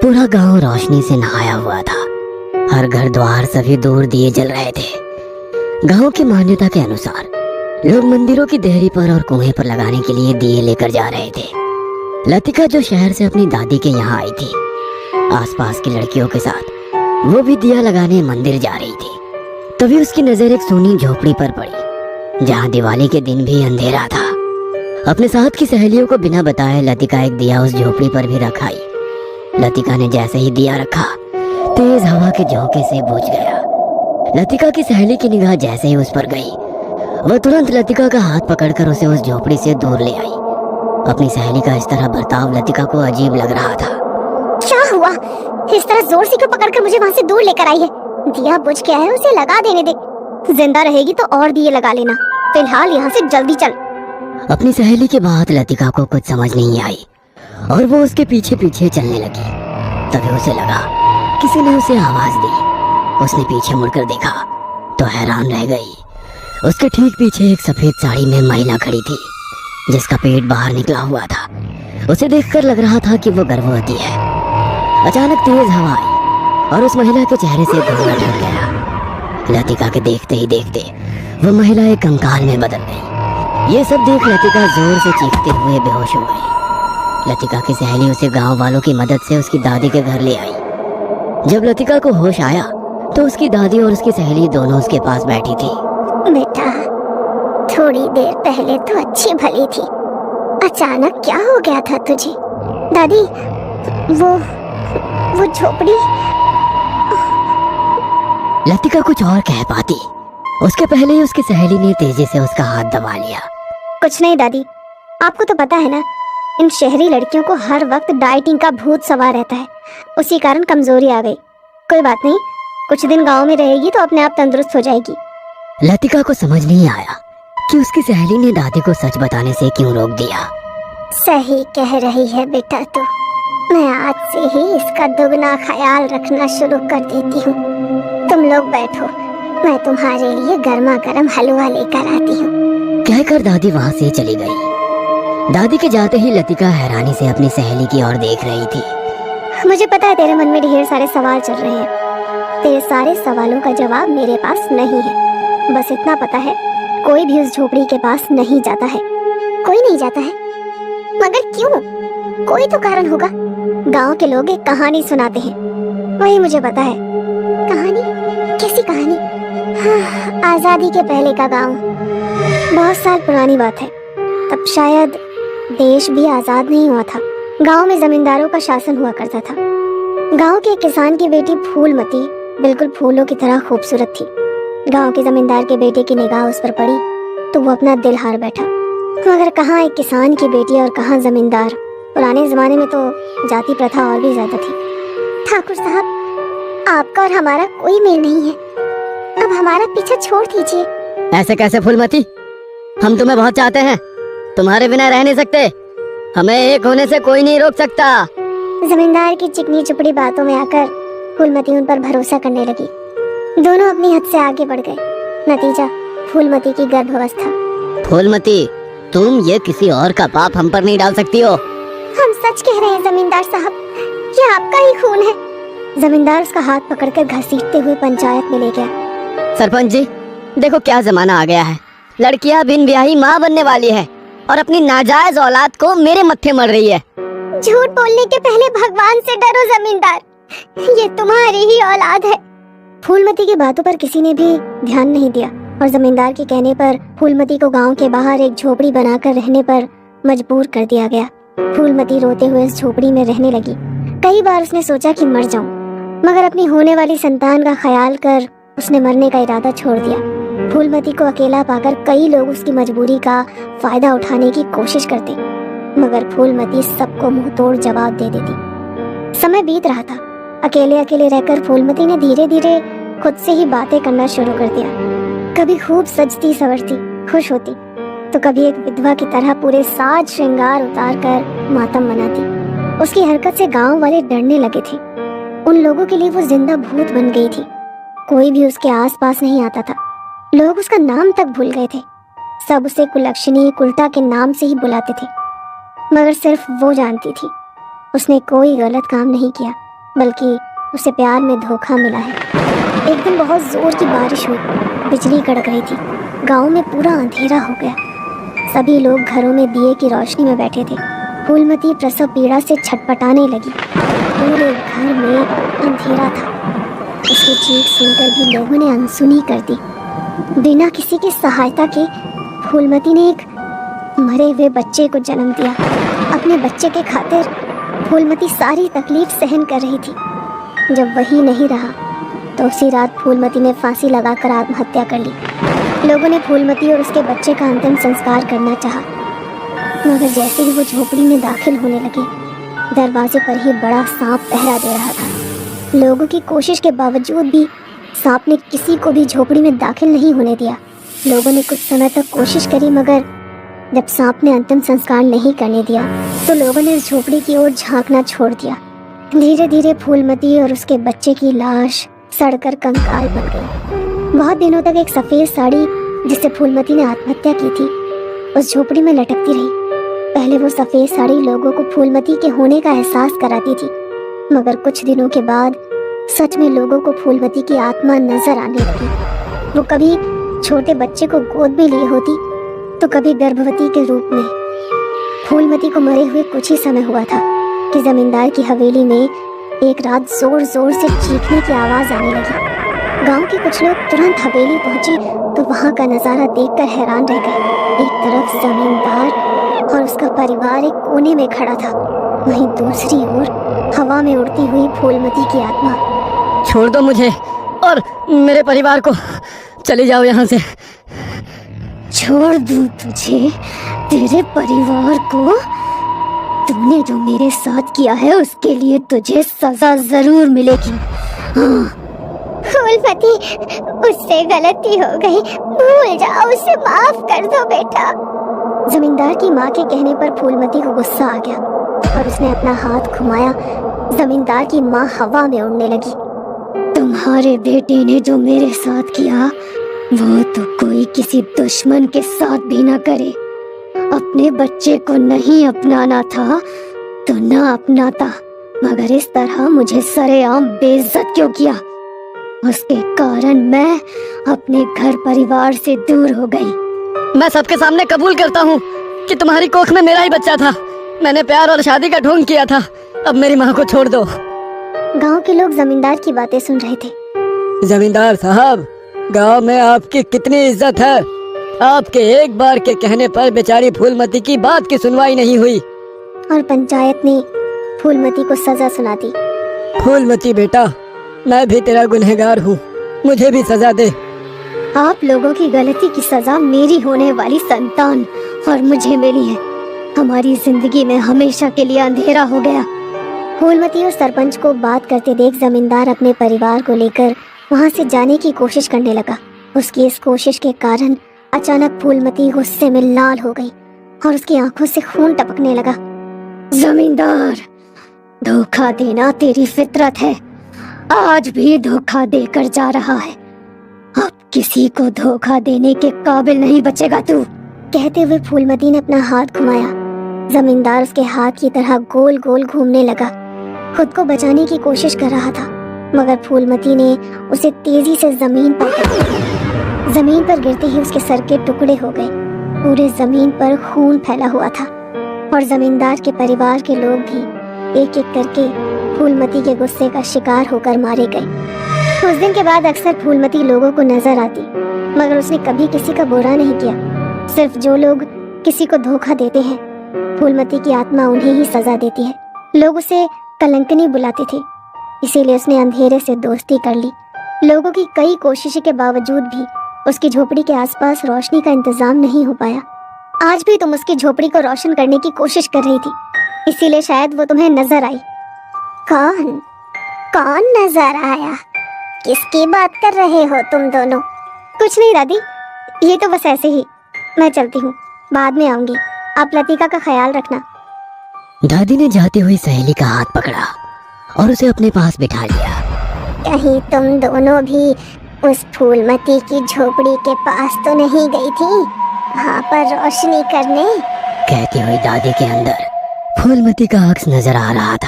पूरा गांव रोशनी से नहाया हुआ था। हर घर द्वार सभी दूर दिए जल रहे थे। गांव की मान्यता के अनुसार लोग मंदिरों की देहरी पर और कुएं पर लगाने के लिए दिए लेकर जा रहे थे। लतिका जो शहर से अपनी दादी के यहाँ आई थी, आसपास की लड़कियों के साथ वो भी दिया लगाने मंदिर जा रही थी। तभी उसकी नजर एक सूनी झोपड़ी पर पड़ी, जहाँ दिवाली के दिन भी अंधेरा था। अपने साथ की सहेलियों को बिना बताए लतिका एक दिया उस झोपड़ी पर भी रख आई। लतिका ने जैसे ही दिया रखा, तेज हवा के झोंके से बुझ गया। लतिका की सहेली की निगाह जैसे ही उस पर गई, वह तुरंत लतिका का हाथ पकड़कर उसे उस झोपड़ी से दूर ले आई। अपनी सहेली का इस तरह बर्ताव लतिका को अजीब लग रहा था। क्या हुआ? इस तरह जोर से क्यों पकड़कर मुझे वहाँ से दूर लेकर आई है? दिया बुझ गया है, उसे लगा देने दे। जिंदा रहेगी तो और दिए लगा लेना। फिलहाल यहाँ से जल्दी चल। अपनी सहेली की बात लतिका को कुछ समझ नहीं आई और वो उसके पीछे पीछे चलने लगी। तभी उसे लगा किसी ने उसे आवाज दी। उसने पीछे मुड़कर देखा तो हैरान रह गई। उसके ठीक पीछे एक सफेद साड़ी में महिला खड़ी थी, जिसका पेट बाहर निकला हुआ था। उसे देखकर लग रहा था कि वो गर्भवती है। अचानक तेज हवा आई और उस महिला के चेहरे से धुआं उड़ गया। लतिका के देखते ही देखते वो महिला एक कंकाल में बदल गई। ये सब देख लतिका जोर से चीखते हुए बेहोश हो गई। लतिका की सहेली उसे गांव वालों की मदद से उसकी दादी के घर ले आई। जब लतिका को होश आया तो उसकी दादी और उसकी सहेली दोनों उसके पास बैठी थी। बेटा, थोड़ी देर पहले तो अच्छी भली थी, अचानक क्या हो गया था तुझे? दादी, वो झोपड़ी। लतिका कुछ और कह पाती, उसके पहले ही उसकी सहेली ने तेजी से उसका हाथ दबा लिया। कुछ नहीं दादी, आपको तो पता है ना, इन शहरी लड़कियों को हर वक्त डाइटिंग का भूत सवार रहता है, उसी कारण कमजोरी आ गई। कोई बात नहीं, कुछ दिन गांव में रहेगी तो अपने आप तंदुरुस्त हो जाएगी। लतिका को समझ नहीं आया कि उसकी सहेली ने दादी को सच बताने से क्यों रोक दिया। सही कह रही है बेटा तू। मैं आज से ही इसका दुगना ख्याल रखना शुरू कर देती हूँ। तुम लोग बैठो, मैं तुम्हारे लिए गर्मा गर्म हलवा लेकर आती हूँ। कहकर दादी वहाँ से चली गई। दादी के जाते ही लतिका हैरानी से अपनी सहेली की ओर देख रही थी। मुझे पता है तेरे मन में ढेर सारे सवाल चल रहे हैं। तेरे सारे सवालों का जवाब मेरे पास नहीं है। बस इतना पता है, कोई भी उस झोपड़ी के पास नहीं जाता है। कोई नहीं जाता है, मगर क्यों? कोई तो कारण होगा। गांव के लोग एक कहानी सुनाते हैं, वही मुझे पता है। कहानी? कैसी कहानी? हाँ, आजादी के पहले का गांव। बहुत साल पुरानी बात है। तब शायद देश भी आजाद नहीं हुआ था। गांव में जमींदारों का शासन हुआ करता था। गांव के एक किसान की बेटी फूलमती बिल्कुल फूलों की तरह खूबसूरत थी। गांव के जमींदार के बेटे की निगाह उस पर पड़ी तो वो अपना दिल हार बैठा। मगर कहाँ एक किसान की बेटी और कहाँ जमींदार। पुराने जमाने में तो जाति प्रथा और भी ज्यादा थी। ठाकुर साहब, आपका और हमारा कोई मेल नहीं है। अब हमारा पीछा छोड़ दीजिए। ऐसे कैसे फूलमती? हम तुम्हें बहुत चाहते हैं, तुम्हारे बिना रह नहीं सकते। हमें एक होने से कोई नहीं रोक सकता। जमींदार की चिकनी चुपड़ी बातों में आकर फूलमती उन पर भरोसा करने लगी। दोनों अपनी हद से आगे बढ़ गए। नतीजा फूलमती की गर्भावस्था। फूलमती, तुम ये किसी और का पाप हम पर नहीं डाल सकती हो। हम सच कह रहे हैं जमींदार साहब, ये आपका ही खून है। जमींदार उसका हाथ पकड़कर घसीटते हुए पंचायत में ले गया। सरपंच जी, देखो क्या जमाना आ गया है। लड़कियां बिन ब्याही माँ बनने वाली है और अपनी नाजायज औलाद को मेरे मत्थे मर रही है। झूठ बोलने के पहले भगवान से डरो जमींदार, ये तुम्हारी ही औलाद है। फूलमती की बातों पर किसी ने भी ध्यान नहीं दिया और जमींदार के कहने पर फूलमती को गांव के बाहर एक झोपड़ी बनाकर रहने पर मजबूर कर दिया गया। फूलमती रोते हुए इस झोपड़ी में रहने लगी। कई बार उसने सोचा कि मर जाऊं, मगर अपनी होने वाली संतान का ख्याल कर उसने मरने का इरादा छोड़ दिया। फूलमती को अकेला पाकर कई लोग उसकी मजबूरी का फायदा उठाने की कोशिश करते, मगर फूलमती सबको मुंह तोड़ जवाब दे देती। समय बीत रहा था। अकेले अकेले रहकर फूलमती ने धीरे धीरे खुद से ही बातें करना शुरू कर दिया। कभी खूब सजती सवरती खुश होती, तो कभी एक विधवा की तरह पूरे साज श्रृंगार उतार कर मातम मनाती। उसकी हरकत से गांव वाले डरने लगे थे। उन लोगों के लिए वो जिंदा भूत बन गई थी। कोई भी उसके आसपास नहीं आता था। लोग उसका नाम तक भूल गए थे। सब उसे कुलक्षणी कुलटा के नाम से ही बुलाते थे, मगर सिर्फ वो जानती थी उसने कोई गलत काम नहीं किया। बल्कि उसे प्यार में धोखा मिला है। एक दिन बहुत जोर की बारिश हुई, बिजली कड़क रही थी, गांव में पूरा अंधेरा हो गया। सभी लोग घरों में दिए की रोशनी में बैठे थे। फूलमती प्रसव पीड़ा से छटपटाने लगी। पूरे घर में अंधेरा था। उसकी चीख सुनकर भी लोगों ने अनसुनी कर दी। बिना किसी की सहायता के फूलमती ने एक मरे हुए बच्चे को जन्म दिया। अपने बच्चे के खातिर फूलमती सारी तकलीफ सहन कर रही थी। जब वही नहीं रहा तो उसी रात फूलमती ने फांसी लगाकर आत्महत्या कर ली। लोगों ने फूलमती और उसके बच्चे का अंतिम संस्कार करना चाहा, मगर जैसे ही वो झोपड़ी में दाखिल होने लगे, दरवाजे पर ही बड़ा सांप पहरा दे रहा था। लोगों की कोशिश के बावजूद भी सांप ने किसी को भी झोपड़ी में दाखिल नहीं होने दिया। लोगों ने कुछ समय तक कोशिश करी, मगर जब सांप ने अंतिम संस्कार नहीं करने दिया तो लोगों ने उस झोपड़ी की ओर झांकना छोड़ दिया। धीरे धीरे फूलमती और उसके बच्चे की लाश सड़कर कंकाल बन गई। बहुत दिनों तक एक सफेद साड़ी जिससे फूलमती ने आत्महत्या की थी उस झोपड़ी में लटकती रही। पहले वो सफेद साड़ी लोगों को फूलमती के होने का एहसास कराती थी, मगर कुछ दिनों के बाद सच में लोगों को फूलमती की आत्मा नजर आने लगी। वो कभी छोटे बच्चे को गोद में लिए होती तो कभी गर्भवती के रूप में। फूलमती को मरे हुए कुछ ही समय हुआ था कि जमींदार की हवेली में एक रात जोर जोर से चीखने की आवाज आने लगी। गांव के कुछ लोग तुरंत हवेली पहुंचे तो वहां का नजारा देखकर हैरान रह गए। एक तरफ जमींदार और उसका परिवार एक कोने में खड़ा था, वहीं दूसरी ओर हवा में उड़ती हुई फूलमती की आत्मा। छोड़ दो मुझे और मेरे परिवार को, चले जाओ यहाँ से। छोड़ दूं तुझे, तेरे परिवार को? तूने जो मेरे साथ किया है उसके लिए तुझे सजा जरूर मिलेगी। फूलमती, उससे गलती हो गई, भूल जाओ, उसे माफ कर दो बेटा। जमींदार की माँ के कहने पर फूलमती को गुस्सा आ गया और उसने अपना हाथ घुमाया। जमींदार की माँ हवा में उड़ने लगी। तुम्हारे बेटे ने जो मेरे साथ किया वो तो कोई किसी दुश्मन के साथ भी ना करे। अपने बच्चे को नहीं अपनाना था तो ना अपनाता, मगर इस तरह मुझे सरेआम बेइज्जत क्यों किया? उसके कारण मैं अपने घर परिवार से दूर हो गई। मैं सबके सामने कबूल करता हूँ कि तुम्हारी कोख में मेरा ही बच्चा था। मैंने प्यार और शादी का ढोंग किया था। अब मेरी माँ को छोड़ दो। गांव के लोग जमींदार की बातें सुन रहे थे। जमींदार साहब, गांव में आपकी कितनी इज्जत है। आपके एक बार के कहने पर बेचारी फूलमती की बात की सुनवाई नहीं हुई और पंचायत ने फूलमती को सजा सुना दी। फूलमती बेटा, मैं भी तेरा गुनहगार हूँ, मुझे भी सजा दे। आप लोगों की गलती की सजा मेरी होने वाली संतान और मुझे मिली है। हमारी जिंदगी में हमेशा के लिए अंधेरा हो गया। फूलमती और सरपंच को बात करते देख जमींदार अपने परिवार को लेकर वहां से जाने की कोशिश करने लगा। उसकी इस कोशिश के कारण अचानक फूलमती गुस्से में लाल हो गई और उसकी आंखों से खून टपकने लगा। जमींदार, धोखा देना तेरी फितरत है, आज भी धोखा देकर जा रहा है। अब किसी को धोखा देने के काबिल नहीं बचेगा तू। कहते हुए फूलमती ने अपना हाथ घुमाया। जमींदार उसके हाथ की तरह गोल गोल घूमने लगा। खुद को बचाने की कोशिश कर रहा था, मगर फूलमती ने उसे तेजी से जमीन पर गिरा दिया। जमीन पर गिरते ही उसके सर के टुकड़े हो गए। पूरे जमीन पर खून फैला हुआ था और जमींदार के परिवार के लोग भी एक एक करके फूलमती के गुस्से का शिकार होकर मारे गए। उस दिन के बाद अक्सर फूलमती लोगों को नजर आती, मगर उसने कभी किसी का बुरा नहीं किया। सिर्फ जो लोग किसी को धोखा देते हैं, फूलमती की आत्मा उन्हें ही सजा देती है। लोग उसे कलंकनी बुलाते थे, इसीलिए उसने अंधेरे से दोस्ती कर ली। लोगों की कई कोशिशों के बावजूद भी उसकी झोपड़ी के आसपास रोशनी का इंतजाम नहीं हो पाया। आज भी तुम उसकी झोपड़ी को रोशन करने की कोशिश कर रही थी, इसीलिए शायद वो तुम्हें नजर आई। कौन कौन नजर आया? किसकी बात कर रहे हो तुम दोनों? कुछ नहीं दादी, ये तो बस ऐसे ही। मैं चलती हूँ, बाद में आऊंगी। आप लतिका का ख्याल रखना। दादी ने जाती हुई सहेली का हाथ पकड़ा और उसे अपने पास बिठा लिया। कहीं तुम दोनों भी उस फूलमती की झोपड़ी के पास तो नहीं गई थी, वहाँ पर रोशनी करने? कहती हुई दादी के अंदर फूलमती का अक्स नजर आ रहा था।